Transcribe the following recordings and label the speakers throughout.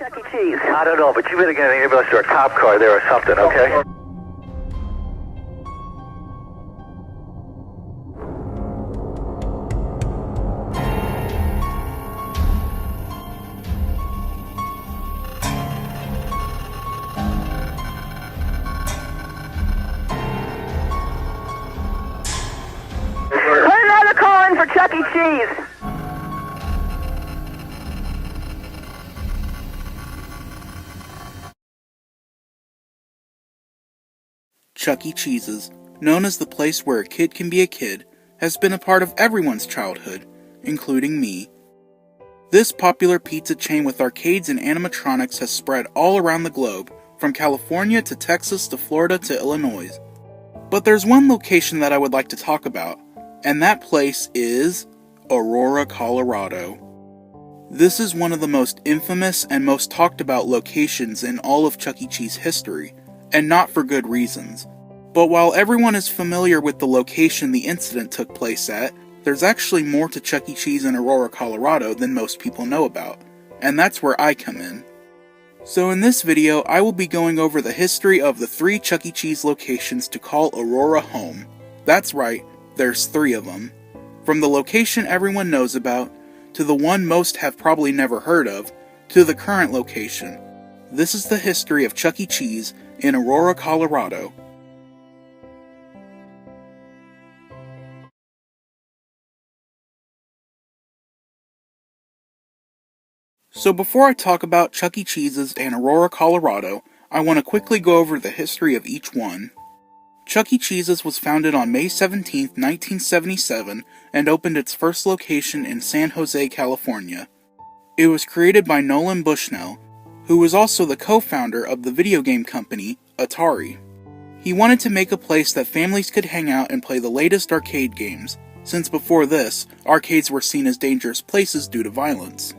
Speaker 1: Chuck E. Cheese?
Speaker 2: I don't know, but you better get an ambulance or a cop car there or something, okay?
Speaker 1: Put another call in for Chuck E. Cheese.
Speaker 3: Chuck E. Cheese's, known as the place where a kid can be a kid, has been a part of everyone's childhood, including me. This popular pizza chain with arcades and animatronics has spread all around the globe, from California to Texas to Florida to Illinois. But there's one location that I would like to talk about, and that place is Aurora, Colorado. This is one of the most infamous and most talked about locations in all of Chuck E. Cheese history, and not for good reasons. But while everyone is familiar with the location the incident took place at, there's actually more to Chuck E. Cheese in Aurora, Colorado than most people know about, and that's where I come in. So in this video, I will be going over the history of the 3 Chuck E. Cheese locations to call Aurora home. That's right, there's 3 of them. From the location everyone knows about, to the one most have probably never heard of, to the current location. This is the history of Chuck E. Cheese in Aurora, Colorado. So before I talk about Chuck E. Cheese's and Aurora, Colorado, I want to quickly go over the history of each one. Chuck E. Cheese's was founded on May 17, 1977, and opened its first location in San Jose, California. It was created by Nolan Bushnell, who was also the co-founder of the video game company, Atari. He wanted to make a place that families could hang out and play the latest arcade games, since before this, arcades were seen as dangerous places due to violence.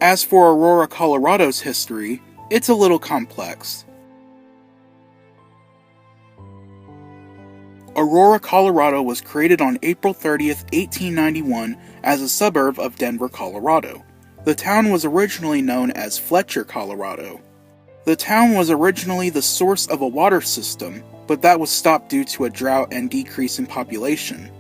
Speaker 3: As for Aurora, Colorado's history, it's a little complex. Aurora, Colorado was created on April 30th, 1891 as a suburb of Denver, Colorado. The town was originally known as Fletcher, Colorado. The town was originally the source of a water system, but that was stopped due to a drought and decrease in population.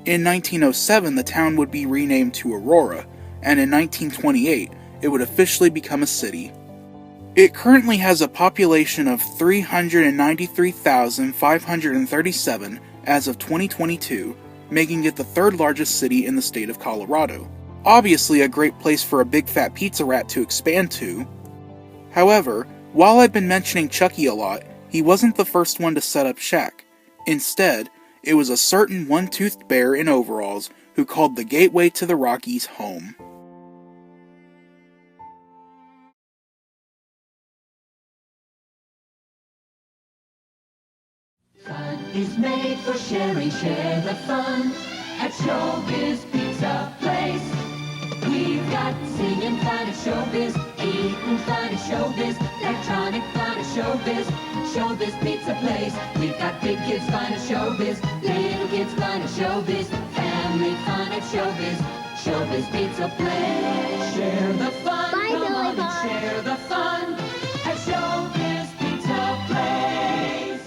Speaker 3: In 1907, the town would be renamed to Aurora, and in 1928, it would officially become a city. It currently has a population of 393,537 as of 2022, making it the 3rd largest city in the state of Colorado. Obviously a great place for a big fat pizza rat to expand to. However, while I've been mentioning Chucky a lot, he wasn't the first one to set up Shack. Instead, it was a certain one-toothed bear in overalls who called the gateway to the Rockies home.
Speaker 4: Fun is made for sharing, share the fun at ShowBiz Pizza Place. We've got singing fun at ShowBiz, eating fun at ShowBiz, electronic fun at ShowBiz, ShowBiz Pizza Place. We've got big kids fun at ShowBiz, little kids fun at ShowBiz, family fun at ShowBiz, ShowBiz Pizza Place. Share the fun, come on and share the fun at ShowBiz Pizza Place.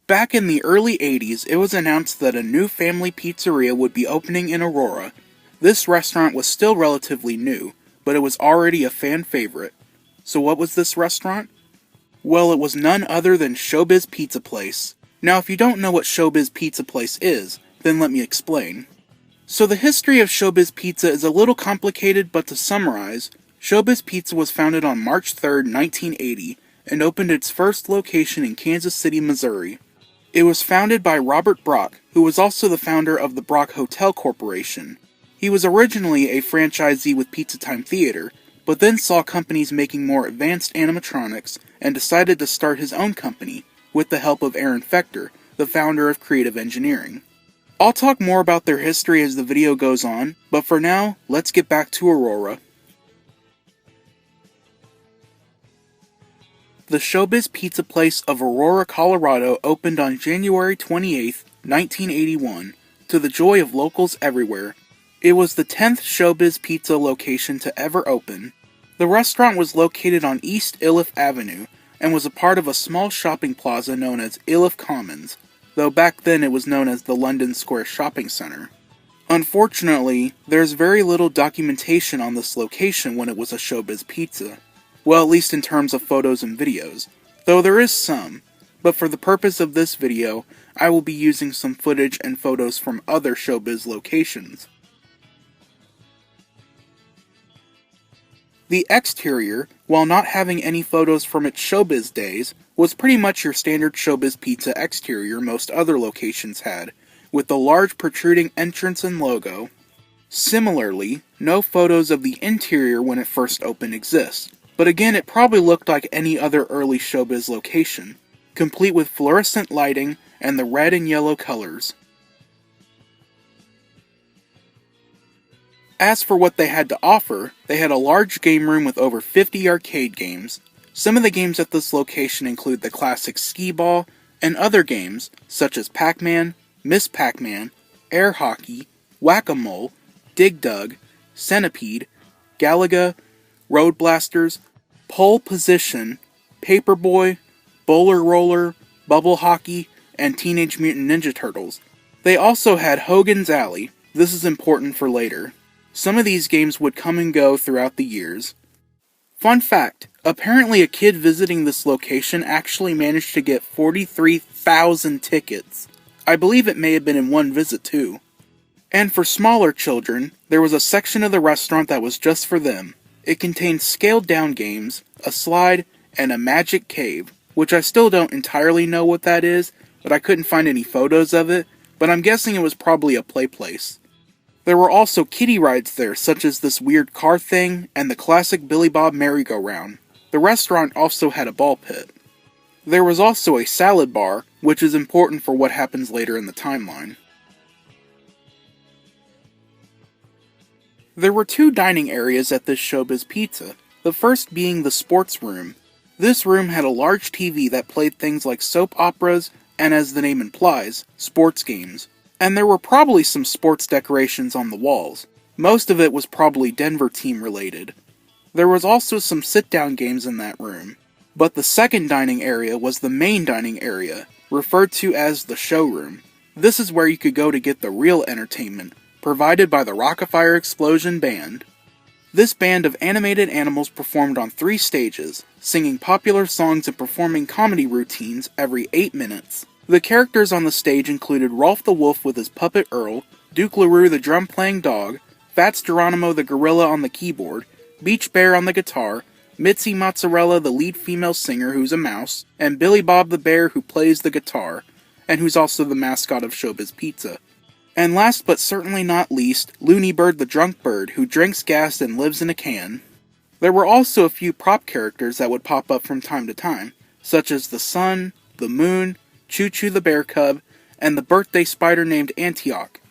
Speaker 3: Back in the early 80s, it was announced that a new family pizzeria would be opening in Aurora. This restaurant was still relatively new, but it was already a fan favorite. So what was this restaurant? Well, it was none other than ShowBiz Pizza Place. Now if you don't know what ShowBiz Pizza Place is, then let me explain. So the history of ShowBiz Pizza is a little complicated, but to summarize, ShowBiz Pizza was founded on March 3rd, 1980, and opened its first location in Kansas City, Missouri. It was founded by Robert Brock, who was also the founder of the Brock Hotel Corporation. He was originally a franchisee with Pizza Time Theater, but then saw companies making more advanced animatronics and decided to start his own company, with the help of Aaron Fechter, the founder of Creative Engineering. I'll talk more about their history as the video goes on, but for now, let's get back to Aurora. The ShowBiz Pizza Place of Aurora, Colorado opened on January 28, 1981, to the joy of locals everywhere. It was the 10th ShowBiz Pizza location to ever open. The restaurant was located on East Iliff Avenue and was a part of a small shopping plaza known as Iliff Commons, though back then it was known as the London Square Shopping Centre. Unfortunately, there's very little documentation on this location when it was a ShowBiz Pizza. Well, at least in terms of photos and videos, though there is some, but for the purpose of this video, I will be using some footage and photos from other ShowBiz locations. The exterior, while not having any photos from its ShowBiz days, was pretty much your standard ShowBiz Pizza exterior most other locations had, with the large protruding entrance and logo. Similarly, no photos of the interior when it first opened exist, but again it probably looked like any other early ShowBiz location, complete with fluorescent lighting and the red and yellow colors. As for what they had to offer, they had a large game room with over 50 arcade games. Some of the games at this location include the classic Skee Ball, and other games such as Pac-Man, Miss Pac-Man, Air Hockey, Whack-A-Mole, Dig Dug, Centipede, Galaga, Road Blasters, Pole Position, Paperboy, Bowler Roller, Bubble Hockey, and Teenage Mutant Ninja Turtles. They also had Hogan's Alley. This is important for later. Some of these games would come and go throughout the years. Fun fact, apparently a kid visiting this location actually managed to get 43,000 tickets. I believe it may have been in one visit too. And for smaller children, there was a section of the restaurant that was just for them. It contained scaled down games, a slide, and a magic cave, which I still don't entirely know what that is, but I couldn't find any photos of it, but I'm guessing it was probably a play place. There were also kiddie rides there, such as this weird car thing and the classic Billy Bob merry-go-round. The restaurant also had a ball pit. There was also a salad bar, which is important for what happens later in the timeline. There were two dining areas at this ShowBiz Pizza, the first being the sports room. This room had a large TV that played things like soap operas and, as the name implies, sports games. And there were probably some sports decorations on the walls. Most of it was probably Denver team related. There was also some sit-down games in that room. But the second dining area was the main dining area, referred to as the showroom. This is where you could go to get the real entertainment, provided by the Rockafire Explosion Band. This band of animated animals performed on 3 stages, singing popular songs and performing comedy routines every 8 minutes. The characters on the stage included Rolf the Wolf with his puppet Earl, Duke LaRue the drum-playing dog, Fats Geronimo the gorilla on the keyboard, Beach Bear on the guitar, Mitzi Mozzarella the lead female singer who's a mouse, and Billy Bob the bear who plays the guitar, and who's also the mascot of ShowBiz Pizza. And last but certainly not least, Looney Bird the drunk bird who drinks gas and lives in a can. There were also a few prop characters that would pop up from time to time, such as the sun, the moon, Choo Choo the bear cub, and the birthday spider named Antioch.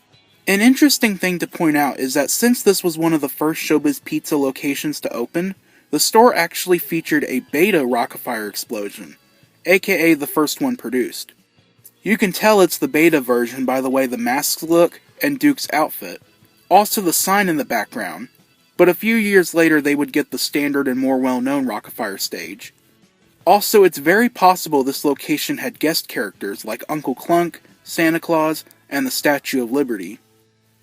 Speaker 3: An interesting thing to point out is that since this was one of the first ShowBiz Pizza locations to open, the store actually featured a beta Rockafire Explosion, aka the first one produced. You can tell it's the beta version by the way the masks look and Duke's outfit, also the sign in the background, but a few years later they would get the standard and more well-known Rockafire stage. Also, it's very possible this location had guest characters like Uncle Clunk, Santa Claus, and the Statue of Liberty.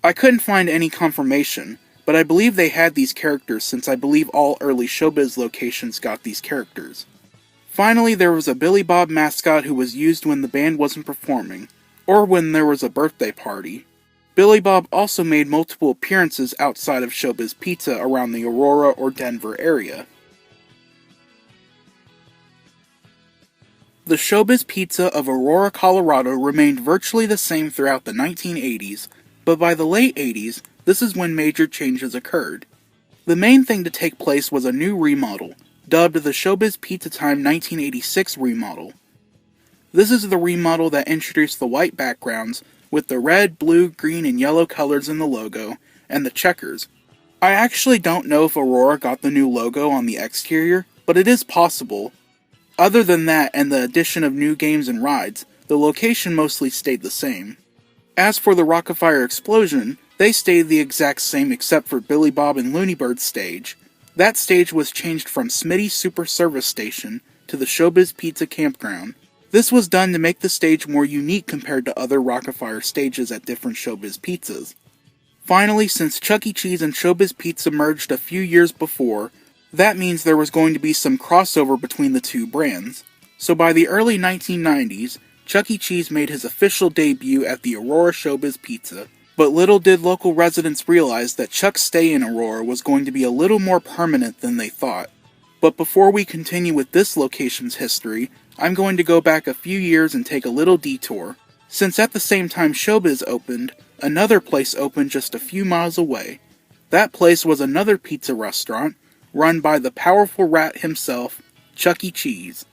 Speaker 3: I couldn't find any confirmation, but I believe they had these characters since I believe all early ShowBiz locations got these characters. Finally, there was a Billy Bob mascot who was used when the band wasn't performing, or when there was a birthday party. Billy Bob also made multiple appearances outside of ShowBiz Pizza around the Aurora or Denver area. The ShowBiz Pizza of Aurora, Colorado remained virtually the same throughout the 1980s, but by the late 80s, this is when major changes occurred. The main thing to take place was a new remodel, dubbed the ShowBiz Pizza Time 1986 remodel. This is the remodel that introduced the white backgrounds with the red, blue, green, and yellow colors in the logo, and the checkers. I actually don't know if Aurora got the new logo on the exterior, but it is possible. Other than that and the addition of new games and rides, the location mostly stayed the same. As for the Rockafire Explosion, They stayed the exact same except for Billy Bob and Looney Bird's stage. That stage was changed from Smitty's Super Service Station to the ShowBiz Pizza campground. This was done to make the stage more unique compared to other Rock-afire stages at different ShowBiz Pizzas. Finally, since Chuck E. Cheese and ShowBiz Pizza merged a few years before, that means there was going to be some crossover between the two brands. So by the early 1990s, Chuck E. Cheese made his official debut at the Aurora ShowBiz Pizza. But little did local residents realize that Chuck's stay in Aurora was going to be a little more permanent than they thought. But before we continue with this location's history, I'm going to go back a few years and take a little detour, since at the same time ShowBiz opened, another place opened just a few miles away. That place was another pizza restaurant, run by the powerful rat himself, Chuck E. Cheese.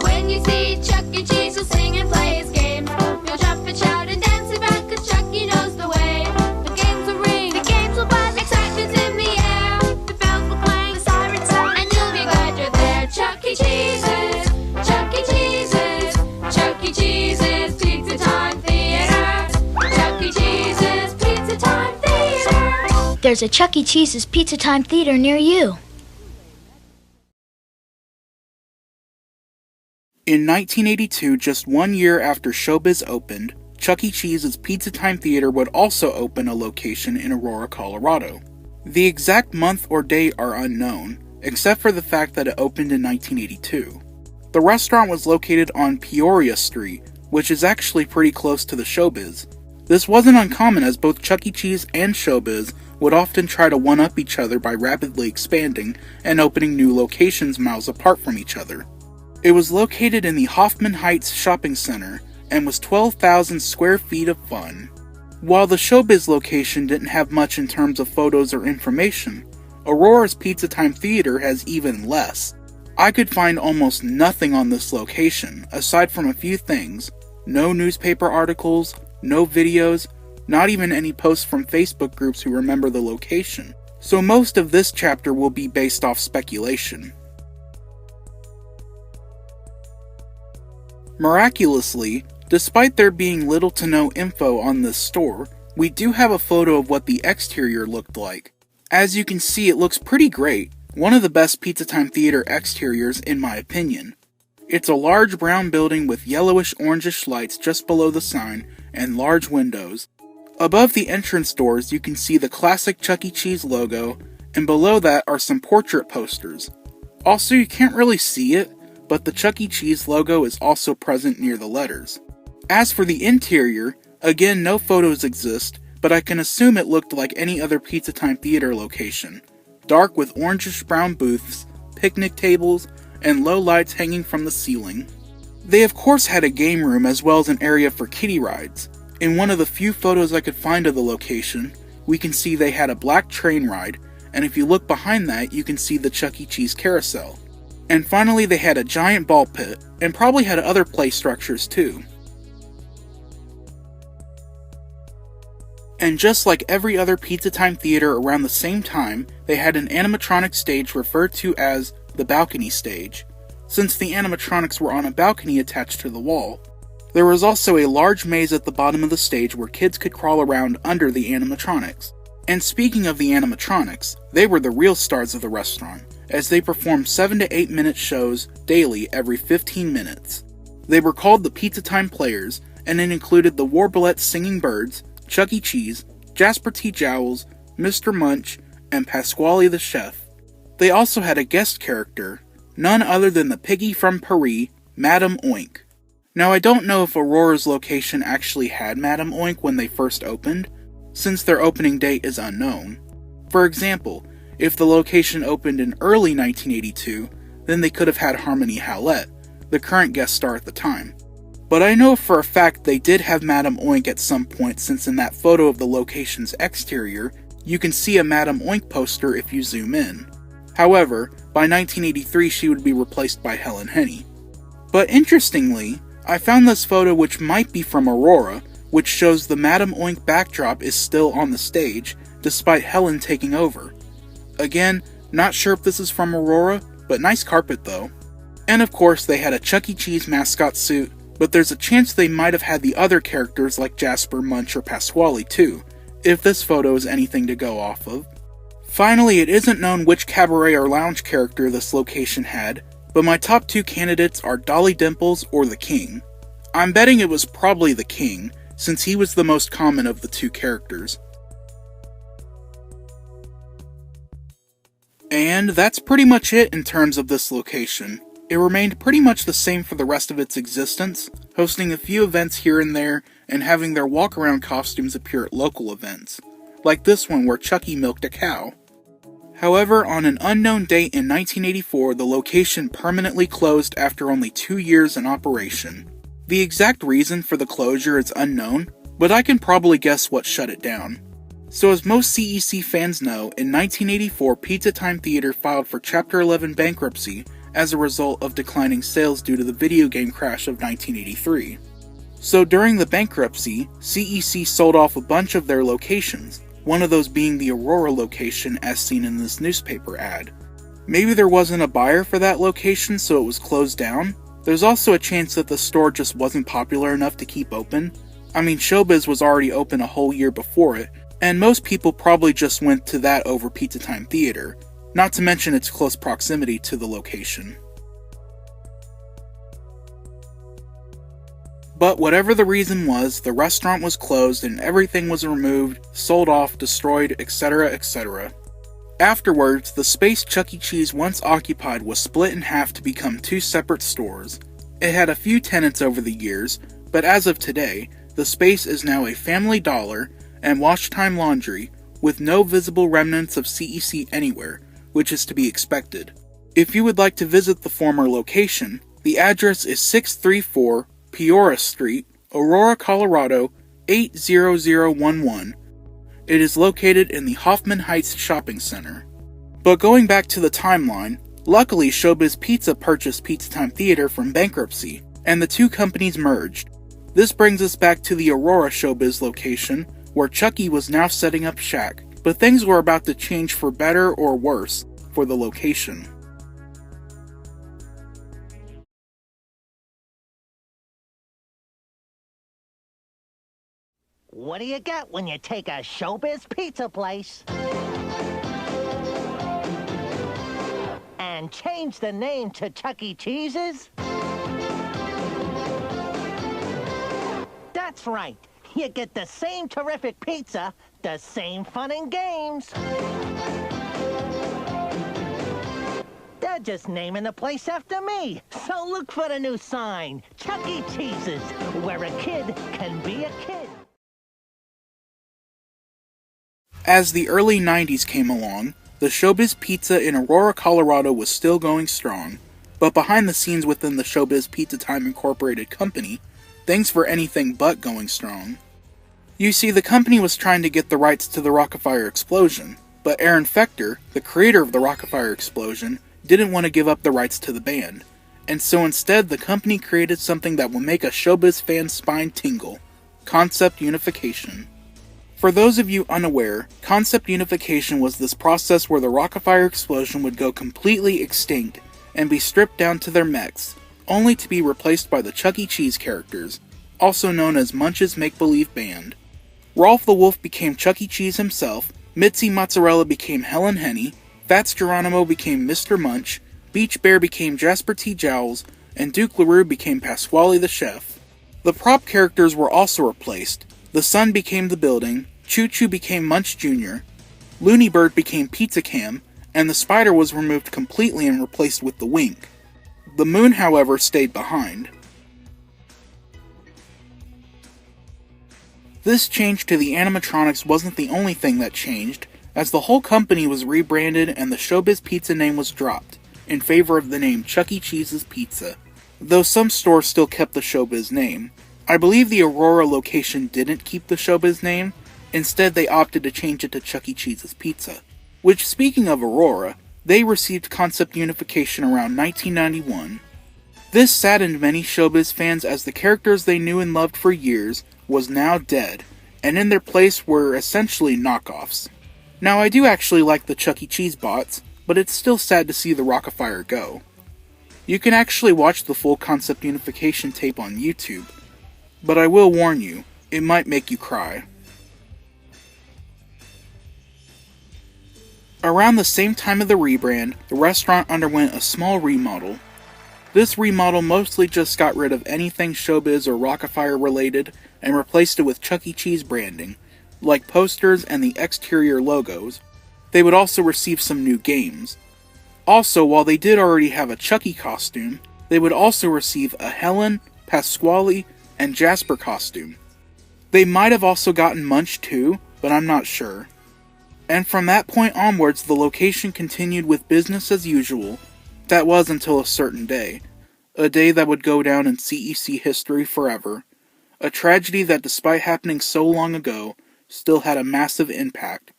Speaker 5: When you see Chuck E. Cheese, he'll sing and play his games. He'll jump and shout and dance about, 'cause Chucky knows the way. The games will ring, the games will buzz, excitement's in the air. The bells will clang, the sirens sound, and you'll be glad you're there. Chuck E. Cheese's, Chuck E. Cheese's, Chuck E. Cheese's Pizza Time Theater. Chuck E. Cheese's Pizza Time Theater.
Speaker 6: There's a Chuck E. Cheese's Pizza Time Theater near you.
Speaker 3: In 1982, just 1 year after ShowBiz opened, Chuck E. Cheese's Pizza Time Theater would also open a location in Aurora, Colorado. The exact month or date are unknown, except for the fact that it opened in 1982. The restaurant was located on Peoria Street, which is actually pretty close to the ShowBiz. This wasn't uncommon, as both Chuck E. Cheese and ShowBiz would often try to one-up each other by rapidly expanding and opening new locations miles apart from each other. It was located in the Hoffman Heights Shopping Center and was 12,000 square feet of fun. While the ShowBiz location didn't have much in terms of photos or information, Aurora's Pizza Time Theater has even less. I could find almost nothing on this location, aside from a few things: no newspaper articles, no videos, not even any posts from Facebook groups who remember the location. So most of this chapter will be based off speculation. Miraculously, despite there being little to no info on this store, we do have a photo of what the exterior looked like. As you can see, it looks pretty great, one of the best Pizza Time Theater exteriors in my opinion. It's a large brown building with yellowish-orangish lights just below the sign and large windows. Above the entrance doors you can see the classic Chuck E. Cheese logo, and below that are some portrait posters. Also, you can't really see it, but the Chuck E. Cheese logo is also present near the letters. As for the interior, again no photos exist, but I can assume it looked like any other Pizza Time Theater location. Dark with orangish brown booths, picnic tables, and low lights hanging from the ceiling. They of course had a game room as well as an area for kiddie rides. In one of the few photos I could find of the location, we can see they had a black train ride, and if you look behind that you can see the Chuck E. Cheese carousel. And finally they had a giant ball pit, and probably had other play structures too. And just like every other Pizza Time Theater around the same time, they had an animatronic stage referred to as the balcony stage, since the animatronics were on a balcony attached to the wall. There was also a large maze at the bottom of the stage where kids could crawl around under the animatronics. And speaking of the animatronics, they were the real stars of the restaurant, as they performed 7 to 8 minute shows daily every 15 minutes. They were called the Pizza Time Players, and it included the Warblettes Singing Birds, Chuck E. Cheese, Jasper T. Jowls, Mr. Munch, and Pasquale the Chef. They also had a guest character, none other than the piggy from Paris, Madame Oink. Now I don't know if Aurora's location actually had Madame Oink when they first opened, since their opening date is unknown. For example, if the location opened in early 1982, then they could have had Harmony Howlett, the current guest star at the time. But I know for a fact they did have Madame Oink at some point, since in that photo of the location's exterior, you can see a Madame Oink poster if you zoom in. However, by 1983 she would be replaced by Helen Henny. But interestingly, I found this photo which might be from Aurora, which shows the Madame Oink backdrop is still on the stage, despite Helen taking over. Again, Not sure if this is from Aurora, but nice carpet though. And of course they had a Chuck E. Cheese mascot suit, but there's a chance they might have had the other characters like Jasper, Munch, or Pasquale too, if this photo is anything to go off of. Finally, it isn't known which cabaret or lounge character this location had, but my top 2 candidates are Dolly Dimples or the King. I'm betting it was probably the King, since he was the most common of the 2 characters. And that's pretty much it in terms of this location. It remained pretty much the same for the rest of its existence, hosting a few events here and there, and having their walk-around costumes appear at local events, like this one where Chucky milked a cow. However, on an unknown date in 1984, the location permanently closed after only 2 years in operation. The exact reason for the closure is unknown, but I can probably guess what shut it down. So as most CEC fans know, in 1984 Pizza Time Theater filed for Chapter 11 bankruptcy as a result of declining sales due to the video game crash of 1983. So during the bankruptcy, CEC sold off a bunch of their locations, one of those being the Aurora location as seen in this newspaper ad. Maybe there wasn't a buyer for that location so it was closed down? There's also a chance that the store just wasn't popular enough to keep open. I mean, ShowBiz was already open a whole year before it, and most people probably just went to that over Pizza Time Theater, not to mention its close proximity to the location. But whatever the reason was, the restaurant was closed and everything was removed, sold off, destroyed, etc., etc. Afterwards, the space Chuck E. Cheese once occupied was split in half to become 2 separate stores. It had a few tenants over the years, but as of today, the space is now a Family Dollar and Wash Time Laundry, with no visible remnants of CEC anywhere, which is to be expected. If you would like to visit the former location, the address is 634 Peoria Street, Aurora, Colorado 80011. It is located in the Hoffman Heights Shopping Center. But going back to the timeline, luckily ShowBiz Pizza purchased Pizza Time Theater from bankruptcy, and the 2 companies merged. This brings us back to the Aurora ShowBiz location, where Chucky was now setting up Shaq, but things were about to change for better or worse for the location.
Speaker 7: What do you get when you take a ShowBiz Pizza place and change the name to Chuck E. Cheese's? That's right. You get the same terrific pizza, the same fun and games. They're just naming the place after me. So look for the new sign, Chuck E. Cheese's, where a kid can be a kid.
Speaker 3: As the early 90s came along, the ShowBiz Pizza in Aurora, Colorado was still going strong, but behind the scenes within the ShowBiz Pizza Time Incorporated company, things were anything but going strong. You see, the company was trying to get the rights to the Rockafire Explosion, but Aaron Fechter, the creator of the Rockafire Explosion, didn't want to give up the rights to the band, and so instead the company created something that will make a ShowBiz fan's spine tingle: concept unification. For those of you unaware, concept unification was this process where the Rockafire Explosion would go completely extinct and be stripped down to their mechs, only to be replaced by the Chuck E. Cheese characters, also known as Munch's Make-Believe Band. Rolf the Wolf became Chuck E. Cheese himself, Mitzi Mozzarella became Helen Henny, Fats Geronimo became Mr. Munch, Beach Bear became Jasper T. Jowls, and Duke LaRue became Pasquale the Chef. The prop characters were also replaced. The Sun became the Building, Choo Choo became Munch Jr., Looney Bird became Pizza Cam, and the Spider was removed completely and replaced with the Wink. The Moon, however, stayed behind. This change to the animatronics wasn't the only thing that changed, as the whole company was rebranded and the ShowBiz Pizza name was dropped, in favor of the name Chuck E. Cheese's Pizza, though some stores still kept the ShowBiz name. I believe the Aurora location didn't keep the ShowBiz name, instead they opted to change it to Chuck E. Cheese's Pizza, which, speaking of Aurora, they received concept unification around 1991. This saddened many ShowBiz fans as the characters they knew and loved for years was now dead, and in their place were essentially knockoffs. Now I do actually like the Chuck E. Cheese bots, but it's still sad to see the Rockafire go. You can actually watch the full concept unification tape on YouTube, but I will warn you, it might make you cry. Around the same time of the rebrand, the restaurant underwent a small remodel. This remodel mostly just got rid of anything ShowBiz or Rockafire related and replaced it with Chuck E. Cheese branding, like posters and the exterior logos. They would also receive some new games. Also, while they did already have a Chucky costume, they would also receive a Helen, Pasquale, and Jasper costume. They might have also gotten Munch too, but I'm not sure. And from that point onwards, the location continued with business as usual. That was until a certain day. A day that would go down in CEC history forever. A tragedy that, despite happening so long ago, still had a massive impact.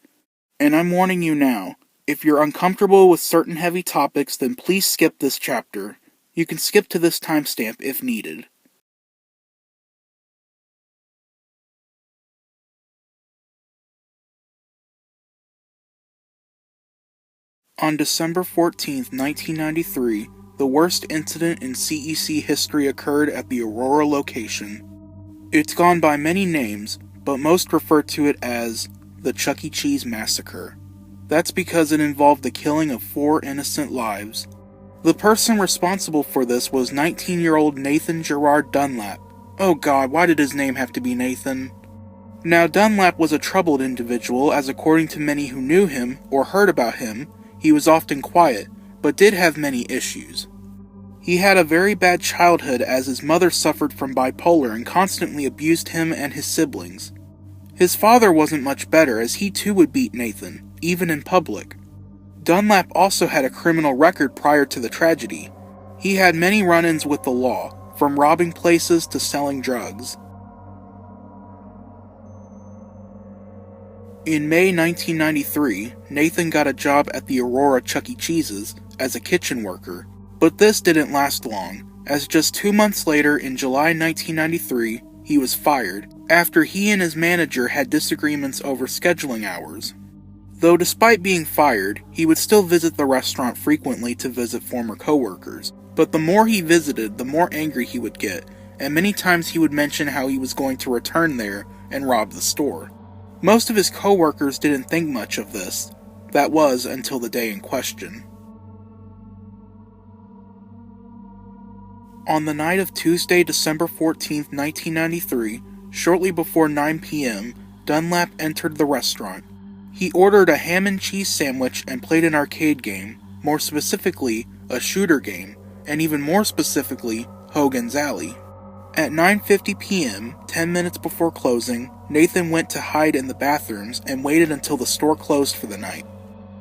Speaker 3: And I'm warning you now, if you're uncomfortable with certain heavy topics, then please skip this chapter. You can skip to this timestamp if needed. On December 14, 1993, the worst incident in CEC history occurred at the Aurora location. It's gone by many names, but most refer to it as the Chuck E. Cheese Massacre. That's because it involved the killing of 4 innocent lives. The person responsible for this was 19-year-old Nathan Gerard Dunlap. Oh god, why did his name have to be Nathan? Now, Dunlap was a troubled individual, as according to many who knew him or heard about him, he was often quiet, but did have many issues. He had a very bad childhood as his mother suffered from bipolar and constantly abused him and his siblings. His father wasn't much better, as he too would beat Nathan, even in public. Dunlap also had a criminal record prior to the tragedy. He had many run-ins with the law, from robbing places to selling drugs. In May 1993, Nathan got a job at the Aurora Chuck E. Cheese's as a kitchen worker, but this didn't last long, as just 2 months later in July 1993, he was fired after he and his manager had disagreements over scheduling hours. Though despite being fired, he would still visit the restaurant frequently to visit former coworkers, but the more he visited, the more angry he would get, and many times he would mention how he was going to return there and rob the store. Most of his coworkers didn't think much of this. That was until the day in question. On the night of Tuesday, December 14, 1993, shortly before 9 p.m., Dunlap entered the restaurant. He ordered a ham and cheese sandwich and played an arcade game, more specifically, a shooter game, and even more specifically, Hogan's Alley. At 9:50 p.m., 10 minutes before closing, Nathan went to hide in the bathrooms and waited until the store closed for the night.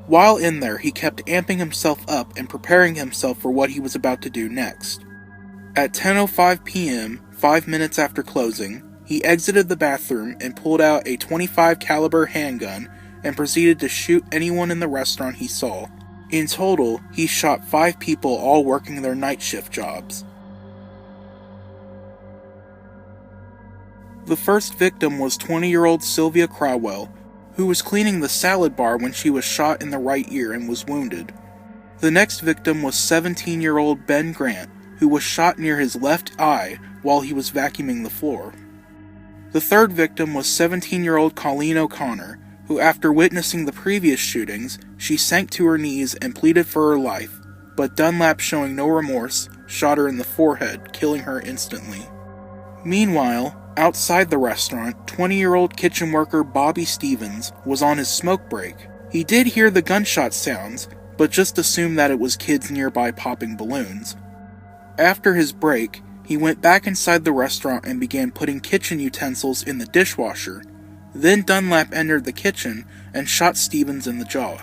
Speaker 3: While in there, he kept amping himself up and preparing himself for what he was about to do next. At 10:05 p.m., 5 minutes after closing, he exited the bathroom and pulled out a .25 caliber handgun and proceeded to shoot anyone in the restaurant he saw. In total, he shot 5 people, all working their night shift jobs. The first victim was 20-year-old Sylvia Crowell, who was cleaning the salad bar when she was shot in the right ear and was wounded. The next victim was 17-year-old Ben Grant, who was shot near his left eye while he was vacuuming the floor. The third victim was 17-year-old Colleen O'Connor, who, after witnessing the previous shootings, she sank to her knees and pleaded for her life, but Dunlap, showing no remorse, shot her in the forehead, killing her instantly. Meanwhile, outside the restaurant, 20-year-old kitchen worker Bobby Stevens was on his smoke break. He did hear the gunshot sounds, but just assumed that it was kids nearby popping balloons. After his break, he went back inside the restaurant and began putting kitchen utensils in the dishwasher. Then Dunlap entered the kitchen and shot Stevens in the jaw.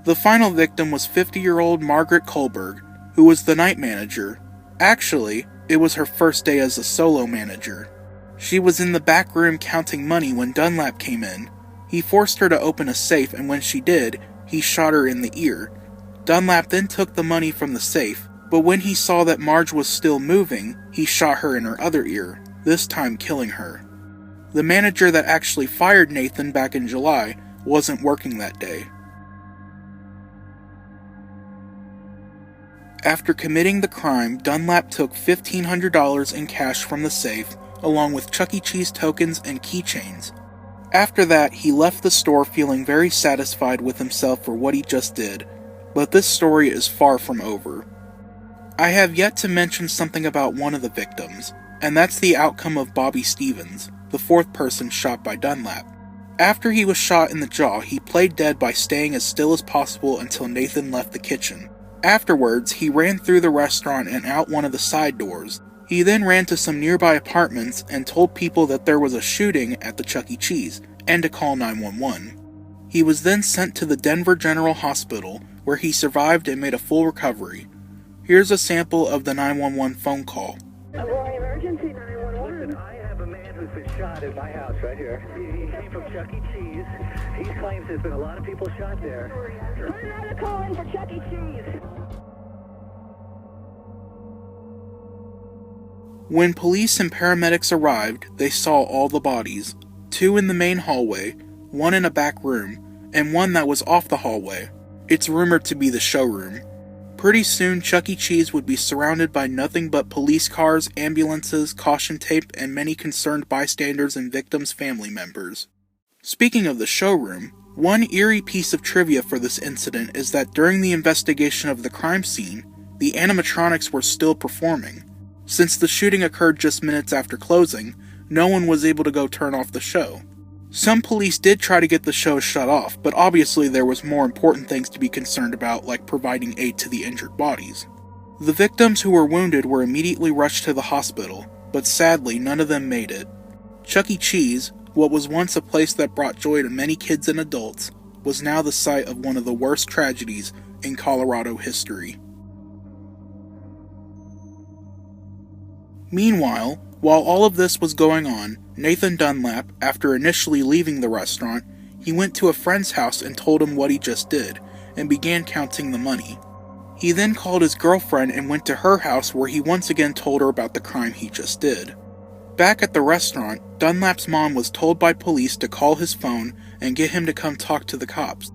Speaker 3: The final victim was 50-year-old Margaret Kohlberg, who was the night manager. Actually, it was her first day as a solo manager. She was in the back room counting money when Dunlap came in. He forced her to open a safe, and when she did, he shot her in the ear. Dunlap then took the money from the safe, but when he saw that Marge was still moving, he shot her in her other ear, this time killing her. The manager that actually fired Nathan back in July wasn't working that day. After committing the crime, Dunlap took $1,500 in cash from the safe, along with Chuck E. Cheese tokens and keychains. After that, he left the store feeling very satisfied with himself for what he just did, but this story is far from over. I have yet to mention something about one of the victims, and that's the outcome of Bobby Stevens, the fourth person shot by Dunlap. After he was shot in the jaw, he played dead by staying as still as possible until Nathen left the kitchen. Afterwards, he ran through the restaurant and out one of the side doors. He then ran to some nearby apartments and told people that there was a shooting at the Chuck E. Cheese and to call 911. He was then sent to the Denver General Hospital, where he survived and made a full recovery. Here's a sample of the 911 phone call.
Speaker 1: Aurora Emergency 911.
Speaker 2: Listen, I have a man who's been shot at my house right here. He came from Chuck E. Cheese. He claims there's been a lot of people shot there.
Speaker 1: Put another call in for Chuck E. Cheese.
Speaker 3: When police and paramedics arrived, they saw all the bodies, 2 in the main hallway, 1 in a back room, and 1 that was off the hallway. It's rumored to be the showroom. Pretty soon, Chuck E. Cheese would be surrounded by nothing but police cars, ambulances, caution tape, and many concerned bystanders and victims' family members. Speaking of the showroom, one eerie piece of trivia for this incident is that during the investigation of the crime scene, the animatronics were still performing. Since the shooting occurred just minutes after closing, no one was able to go turn off the show. Some police did try to get the show shut off, but obviously there was more important things to be concerned about, like providing aid to the injured bodies. The victims who were wounded were immediately rushed to the hospital, but sadly none of them made it. Chuck E. Cheese, what was once a place that brought joy to many kids and adults, was now the site of one of the worst tragedies in Colorado history. Meanwhile, while all of this was going on, Nathen Dunlap, after initially leaving the restaurant, he went to a friend's house and told him what he just did, and began counting the money. He then called his girlfriend and went to her house where he once again told her about the crime he just did. Back at the restaurant, Dunlap's mom was told by police to call his phone and get him to come talk to the cops.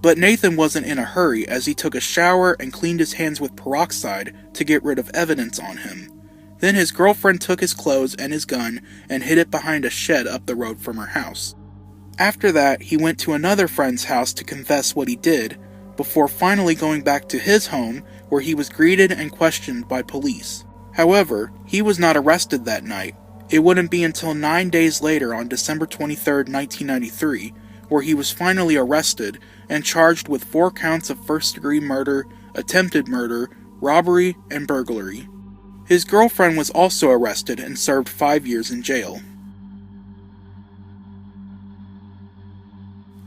Speaker 3: But Nathen wasn't in a hurry, as he took a shower and cleaned his hands with peroxide to get rid of evidence on him. Then his girlfriend took his clothes and his gun and hid it behind a shed up the road from her house. After that, he went to another friend's house to confess what he did, before finally going back to his home, where he was greeted and questioned by police. However, he was not arrested that night. It wouldn't be until 9 days later, on December 23, 1993, where he was finally arrested and charged with 4 counts of first-degree murder, attempted murder, robbery, and burglary. His girlfriend was also arrested and served 5 years in jail.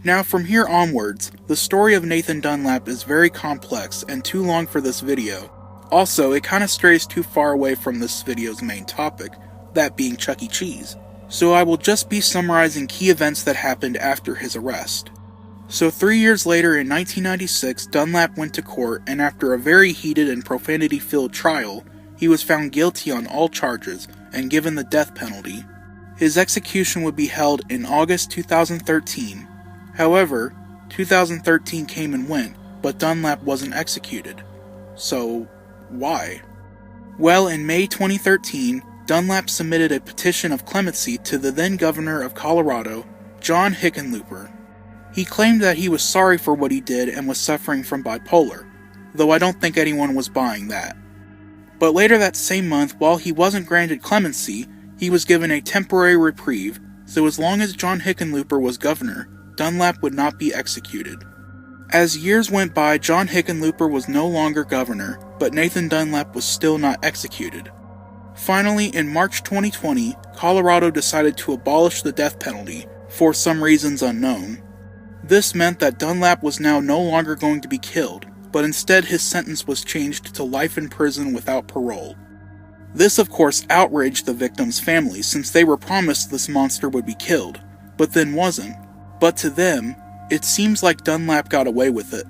Speaker 3: Now from here onwards, the story of Nathen Dunlap is very complex and too long for this video. Also, it kinda strays too far away from this video's main topic, that being Chuck E. Cheese. So I will just be summarizing key events that happened after his arrest. So 3 years later, in 1996, Dunlap went to court, and after a very heated and profanity-filled trial, he was found guilty on all charges and given the death penalty. His execution would be held in August 2013. However, 2013 came and went, but Dunlap wasn't executed. So, why? Well, in May 2013, Dunlap submitted a petition of clemency to the then governor of Colorado, John Hickenlooper. He claimed that he was sorry for what he did and was suffering from bipolar, though I don't think anyone was buying that. But later that same month, while he wasn't granted clemency, he was given a temporary reprieve, so as long as John Hickenlooper was governor, Dunlap would not be executed. As years went by, John Hickenlooper was no longer governor, but Nathen Dunlap was still not executed. Finally, in March 2020, Colorado decided to abolish the death penalty, for some reasons unknown. This meant that Dunlap was now no longer going to be killed, but instead his sentence was changed to life in prison without parole. This of course outraged the victims' families, since they were promised this monster would be killed, but then wasn't. But to them, it seems like Dunlap got away with it.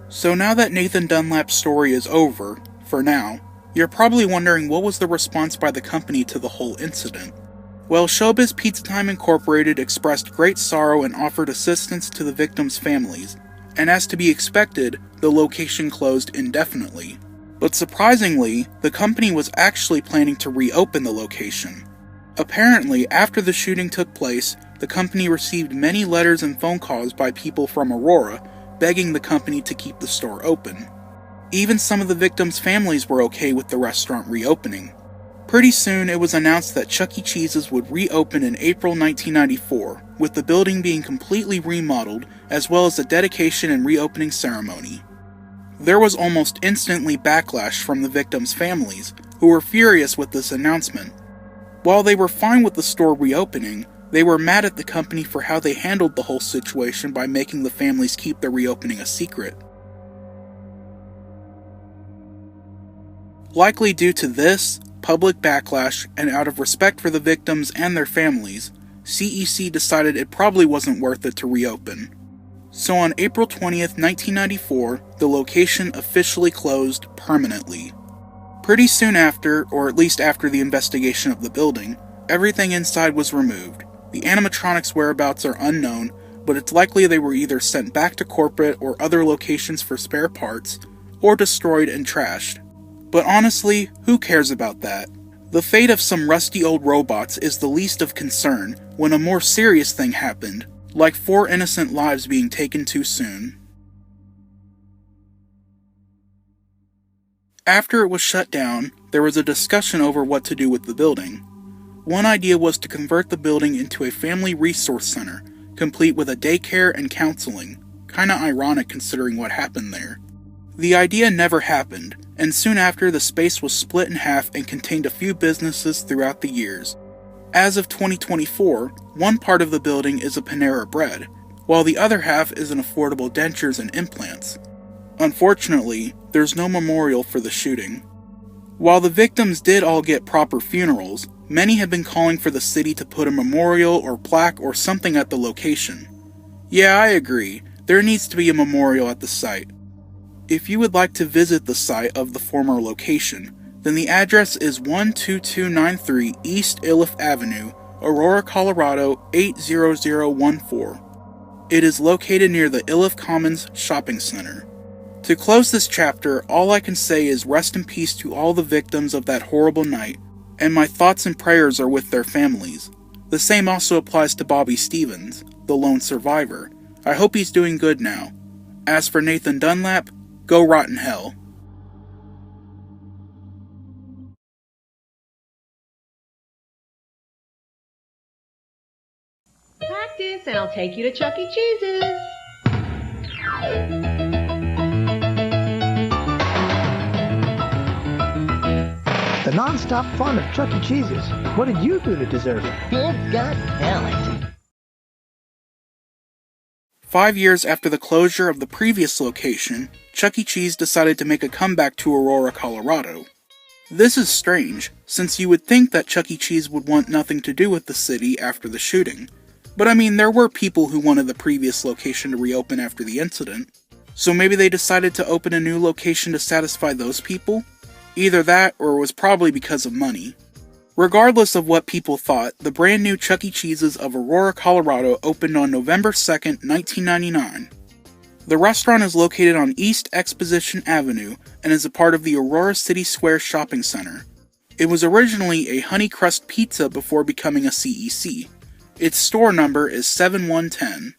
Speaker 3: So now that Nathen Dunlap's story is over, for now, you're probably wondering what was the response by the company to the whole incident. Well, ShowBiz Pizza Incorporated expressed great sorrow and offered assistance to the victims' families, and as to be expected, the location closed indefinitely. But surprisingly, the company was actually planning to reopen the location. Apparently, after the shooting took place, the company received many letters and phone calls by people from Aurora begging the company to keep the store open. Even some of the victims' families were okay with the restaurant reopening. Pretty soon, it was announced that Chuck E. Cheese's would reopen in April 1994, with the building being completely remodeled, as well as a dedication and reopening ceremony. There was almost instantly backlash from the victims' families, who were furious with this announcement. While they were fine with the store reopening, they were mad at the company for how they handled the whole situation by making the families keep the reopening a secret. Likely due to this, public backlash, and out of respect for the victims and their families, CEC decided it probably wasn't worth it to reopen. So on April 20th, 1994, the location officially closed permanently. Pretty soon after, or at least after the investigation of the building, everything inside was removed. The animatronics' whereabouts are unknown, but it's likely they were either sent back to corporate or other locations for spare parts, or destroyed and trashed. But honestly, who cares about that? The fate of some rusty old robots is the least of concern when a more serious thing happened, like 4 innocent lives being taken too soon. After it was shut down, there was a discussion over what to do with the building. One idea was to convert the building into a family resource center, complete with a daycare and counseling, kinda ironic considering what happened there. The idea never happened, and soon after the space was split in half and contained a few businesses throughout the years. As of 2024, one part of the building is a Panera Bread, while the other half is an affordable dentures and implants. Unfortunately, there's no memorial for the shooting. While the victims did all get proper funerals, many have been calling for the city to put a memorial or plaque or something at the location. Yeah, I agree, there needs to be a memorial at the site. If you would like to visit the site of the former location, then the address is 12293 East Iliff Avenue, Aurora, Colorado 80014. It is located near the Iliff Commons Shopping Center. To close this chapter, all I can say is rest in peace to all the victims of that horrible night, and my thoughts and prayers are with their families. The same also applies to Bobby Stevens, the lone survivor. I hope he's doing good now. As for Nathan Dunlap, go rot in hell.
Speaker 8: Practice and I'll take you to Chuck E. Cheese's.
Speaker 9: The non-stop fun of Chuck E. Cheese's. What did you do to deserve it?
Speaker 7: You've got talent.
Speaker 3: 5 years after the closure of the previous location, Chuck E. Cheese decided to make a comeback to Aurora, Colorado. This is strange, since you would think that Chuck E. Cheese would want nothing to do with the city after the shooting. But I mean, there were people who wanted the previous location to reopen after the incident. So maybe they decided to open a new location to satisfy those people? Either that, or it was probably because of money. Regardless of what people thought, the brand new Chuck E. Cheese's of Aurora, Colorado opened on November 2nd, 1999. The restaurant is located on East Exposition Avenue and is a part of the Aurora City Square Shopping Center. It was originally a honey crust pizza before becoming a CEC. Its store number is 7110.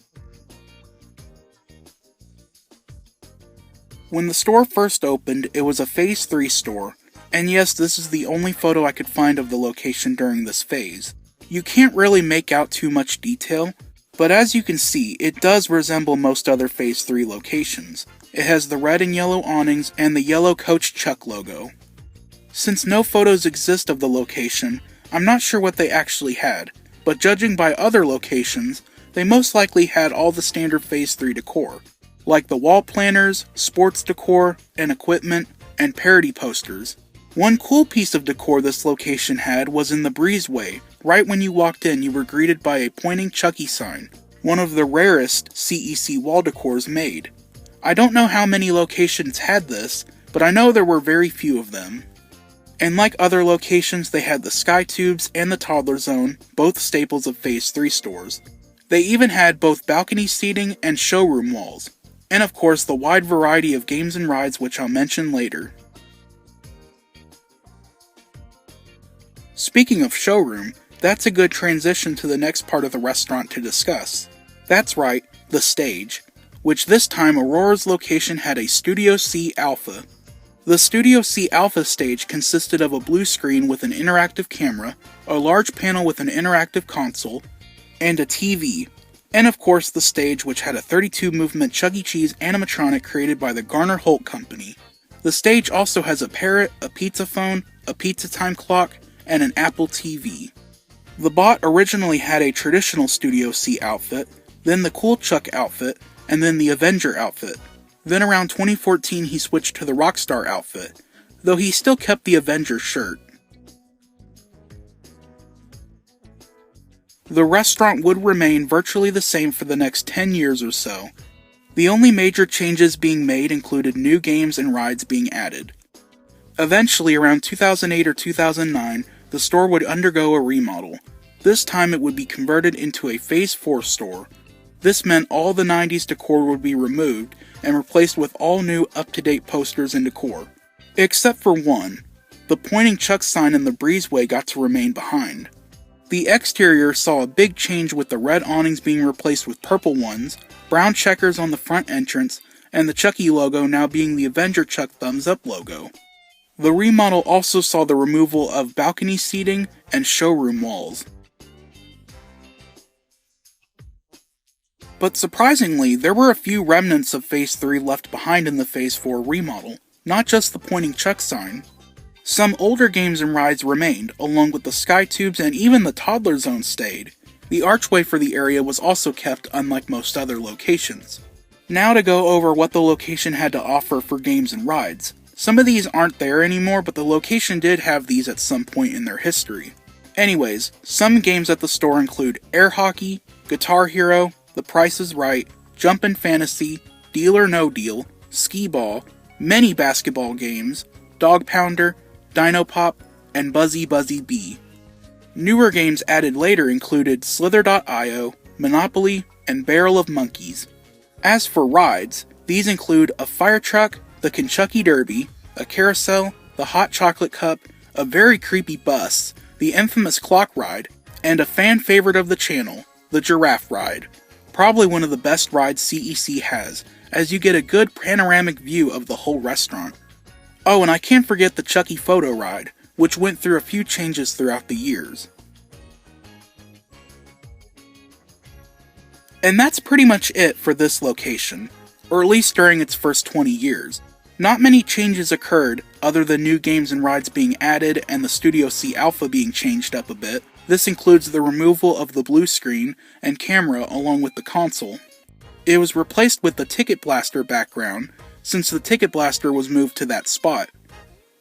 Speaker 3: When the store first opened, it was a Phase 3 store, and yes, this is the only photo I could find of the location during this phase. You can't really make out too much detail, but as you can see, it does resemble most other Phase 3 locations. It has the red and yellow awnings and the yellow Coach Chuck logo. Since no photos exist of the location, I'm not sure what they actually had, but judging by other locations, they most likely had all the standard Phase 3 decor, like the wall planners, sports decor, and equipment, and parody posters. One cool piece of decor this location had was in the breezeway. Right when you walked in, you were greeted by a pointing Chucky sign, one of the rarest CEC wall decors made. I don't know how many locations had this, but I know there were very few of them. And like other locations, they had the Sky Tubes and the Toddler Zone, both staples of Phase 3 stores. They even had both balcony seating and showroom walls. and of course the wide variety of games and rides which I'll mention later. Speaking of showroom, that's a good transition to the next part of the restaurant to discuss. That's right, the stage, which this time Aurora's location had a Studio C Alpha. The Studio C Alpha stage consisted of a blue screen with an interactive camera, a large panel with an interactive console, and a TV, and of course the stage which had a 32-movement Chuck E. Cheese animatronic created by the Garner Holt Company. The stage also has a parrot, a pizza phone, a pizza time clock, and an Apple TV. The bot originally had a traditional Studio C outfit, then the Cool Chuck outfit, and then the Avenger outfit. Then around 2014 he switched to the Rockstar outfit, though he still kept the Avenger shirt. The restaurant would remain virtually the same for the next 10 years or so. The only major changes being made included new games and rides being added. Eventually, around 2008 or 2009, the store would undergo a remodel. This time it would be converted into a Phase 4 store. This meant all the 90s decor would be removed and replaced with all new up-to-date posters and decor. Except for one. The Pointing Chuck sign in the breezeway got to remain behind. The exterior saw a big change with the red awnings being replaced with purple ones, brown checkers on the front entrance, and the Chucky logo now being the Avenger Chuck thumbs up logo. The remodel also saw the removal of balcony seating and showroom walls. But surprisingly, there were a few remnants of Phase 3 left behind in the Phase 4 remodel, not just the Pointing Chuck sign. Some older games and rides remained, along with the sky tubes and even the toddler zone stayed. The archway for the area was also kept, unlike most other locations. Now to go over what the location had to offer for games and rides. Some of these aren't there anymore, but the location did have these at some point in their history. Anyways, some games at the store include Air Hockey, Guitar Hero, The Price is Right, Jumpin' Fantasy, Deal or No Deal, Skee Ball, many basketball games, Dog Pounder, Dino Pop, and Buzzy Buzzy Bee. Newer games added later included Slither.io, Monopoly, and Barrel of Monkeys. As for rides, these include a fire truck, the Kentucky Derby, a carousel, the Hot Chocolate Cup, a very creepy bus, the infamous clock ride, and a fan favorite of the channel, the giraffe ride. Probably one of the best rides CEC has, as you get a good panoramic view of the whole restaurant. Oh, and I can't forget the Chucky photo ride, which went through a few changes throughout the years. And that's pretty much it for this location, or at least during its first 20 years. Not many changes occurred, other than new games and rides being added and the Studio C Alpha being changed up a bit. This includes the removal of the blue screen and camera along with the console. It was replaced with the Ticket Blaster background, since the Ticket Blaster was moved to that spot.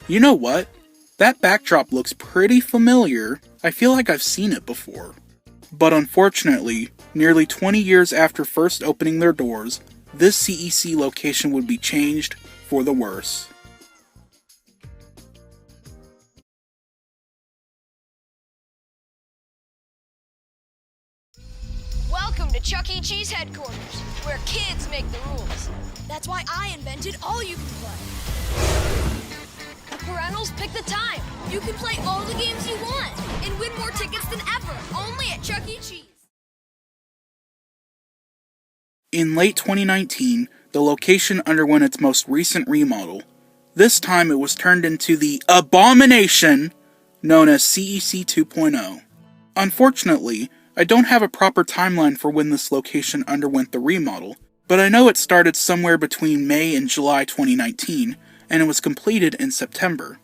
Speaker 3: You know what? That backdrop looks pretty familiar. I feel like I've seen it before. But unfortunately, nearly 20 years after first opening their doors, this CEC location would be changed for the worse.
Speaker 5: Welcome to Chuck E. Cheese headquarters, where kids make the rules. That's why I invented All You Can Play. The parentals pick the time. You can play all the games you want and win more tickets than ever, only at Chuck E. Cheese.
Speaker 3: In late 2019, the location underwent its most recent remodel. This time it was turned into the abomination known as CEC 2.0. Unfortunately, I don't have a proper timeline for when this location underwent the remodel, but I know it started somewhere between May and July 2019, and it was completed in September.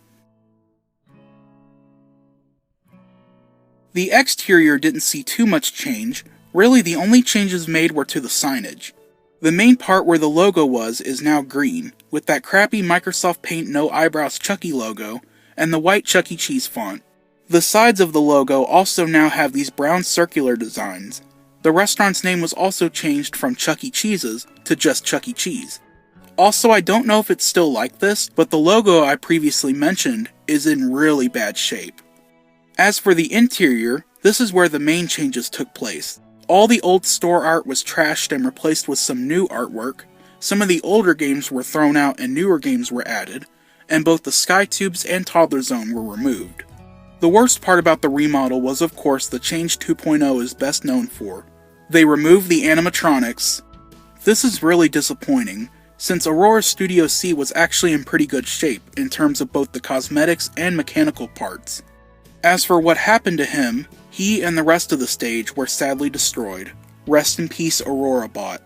Speaker 3: The exterior didn't see too much change. Really, the only changes made were to the signage. The main part where the logo was is now green, with that crappy Microsoft Paint No Eyebrows Chucky logo, and the white Chuck E. Cheese font. The sides of the logo also now have these brown circular designs. The restaurant's name was also changed from Chuck E. Cheese's to just Chuck E. Cheese. Also, I don't know if it's still like this, but the logo I previously mentioned is in really bad shape. As for the interior, this is where the main changes took place. All the old store art was trashed and replaced with some new artwork. some of the older games were thrown out and newer games were added, and both the Sky Tubes and Toddler Zone were removed. The worst part about the remodel was of course the change 2.0 is best known for. They removed the animatronics. This is really disappointing, since Aurora Studio C was actually in pretty good shape in terms of both the cosmetics and mechanical parts. As for what happened to him, he and the rest of the stage were sadly destroyed. Rest in peace, Aurora Bot.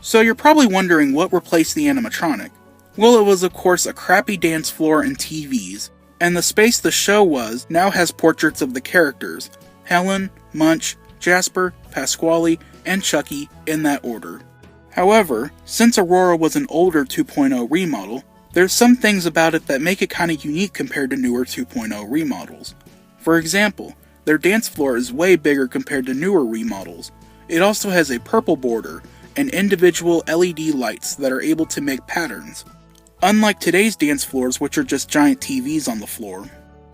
Speaker 3: So you're probably wondering what replaced the animatronic. Well, it was of course a crappy dance floor and TVs, and the space the show was now has portraits of the characters, Helen, Munch, Jasper, Pasquale, and Chucky in that order. However, since Aurora was an older 2.0 remodel, there's some things about it that make it kinda unique compared to newer 2.0 remodels. For example, their dance floor is way bigger compared to newer remodels. It also has a purple border and individual LED lights that are able to make patterns, unlike today's dance floors which are just giant TVs on the floor.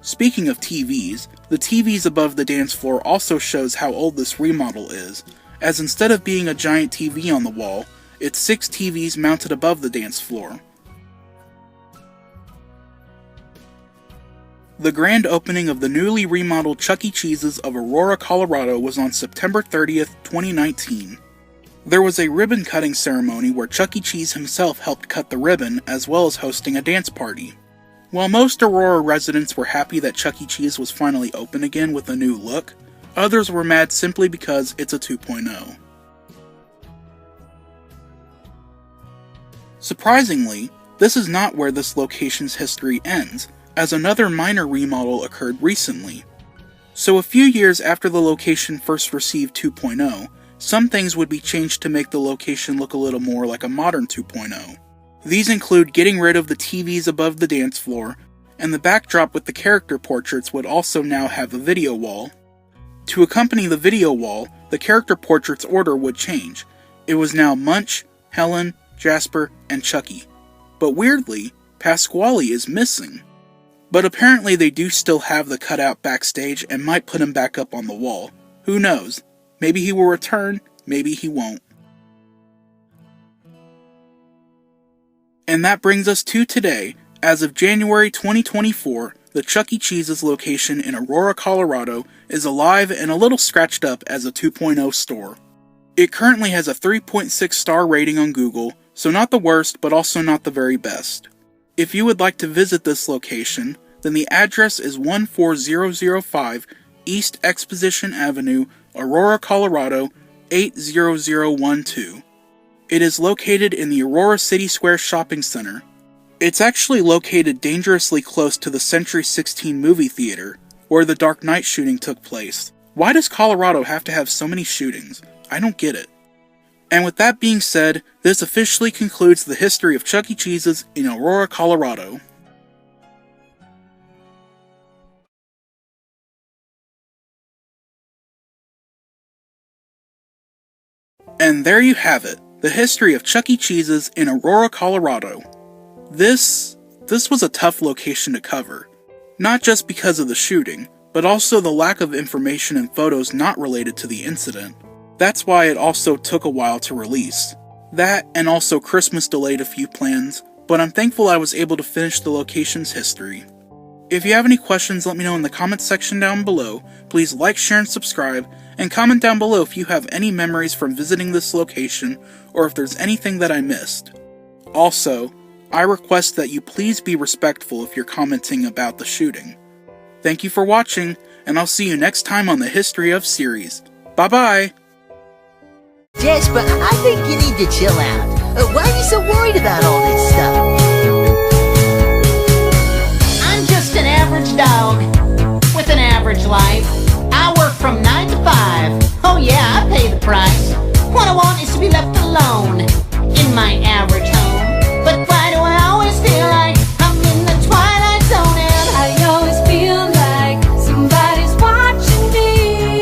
Speaker 3: Speaking of TVs, the TVs above the dance floor also shows how old this remodel is, as instead of being a giant TV on the wall, it's 6 TVs mounted above the dance floor. The grand opening of the newly remodeled Chuck E. Cheese's of Aurora, Colorado was on September 30th, 2019. There was a ribbon cutting ceremony where Chuck E. Cheese himself helped cut the ribbon as well as hosting a dance party. While most Aurora residents were happy that Chuck E. Cheese was finally open again with a new look, others were mad simply because it's a 2.0. Surprisingly, this is not where this location's history ends, as another minor remodel occurred recently. So a few years after the location first received 2.0, some things would be changed to make the location look a little more like a modern 2.0. These include getting rid of the TVs above the dance floor, and the backdrop with the character portraits would also now have a video wall. To accompany the video wall, the character portraits order would change. It was now Munch, Helen, Jasper, and Chucky. But weirdly, Pasquale is missing. But apparently they do still have the cutout backstage and might put him back up on the wall. Who knows? Maybe he will return, maybe he won't. And that brings us to today. As of January 2024, the Chuck E. Cheese's location in Aurora, Colorado is alive and a little scratched up as a 2.0 store. It currently has a 3.6 star rating on Google, so not the worst, but also not the very best. If you would like to visit this location, then the address is 14005 East Exposition Avenue, Aurora, Colorado, 80012. It is located in the Aurora City Square Shopping Center. It's actually located dangerously close to the Century 16 movie theater, where the Dark Knight shooting took place. Why does Colorado have to have so many shootings? I don't get it. And with that being said, this officially concludes the history of Chuck E. Cheese's in Aurora, Colorado. And there you have it, the history of Chuck E. Cheese's in Aurora, Colorado. This was a tough location to cover, not just because of the shooting, but also the lack of information and photos not related to the incident. That's why it also took a while to release. That, and also Christmas delayed a few plans, but I'm thankful I was able to finish the location's history. If you have any questions, let me know in the comments section down below. Please like, share, and subscribe, and comment down below if you have any memories from visiting this location, or if there's anything that I missed. Also, I request that you please be respectful if you're commenting about the shooting. Thank you for watching, and I'll see you next time on the History of series. Bye-bye!
Speaker 10: Jasper, I think you need to chill out. Why are you so worried about all this stuff?
Speaker 11: I'm just an average dog with an average life. I work from 9 to 5. Oh yeah, I pay the price. What I want is to be left alone in my average home. But why do I always feel like I'm in the twilight zone? And I always feel like somebody's watching me,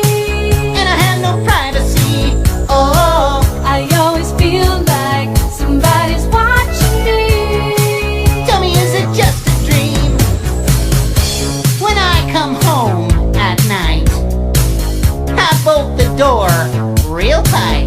Speaker 11: and I have no privacy. Oh, I always feel like somebody's watching me. Tell me, is it just a dream? When I come home at night, I bolt the door real tight.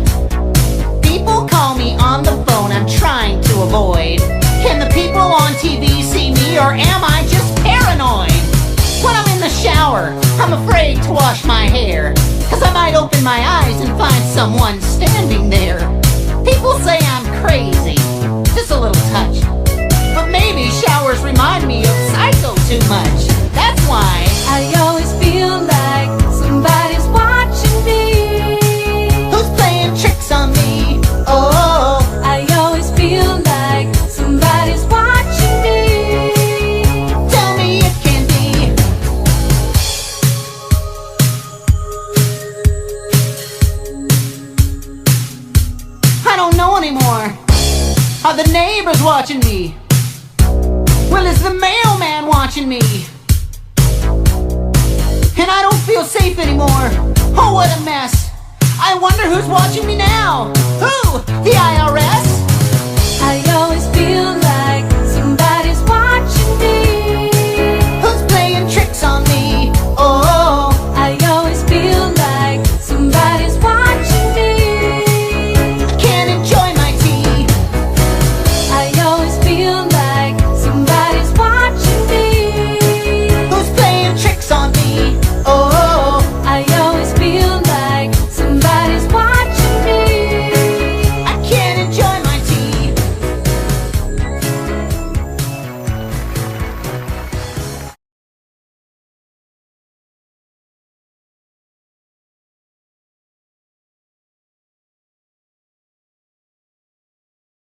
Speaker 11: I'm afraid to wash my hair, 'cause I might open my eyes and find someone standing there. People say I'm crazy, just a little touch. But maybe showers remind me of Psycho too much. That's why
Speaker 5: I always feel like somebody's watching me.
Speaker 11: Who's playing tricks on me? Oh,
Speaker 5: I always feel like somebody's watching me.
Speaker 11: tell me it can be. I don't know anymore. Are the neighbors watching me? Well, is the mailman watching me? And I don't feel safe anymore. Oh, what a mess. I wonder who's watching me now. Who? The IRS?
Speaker 5: I always feel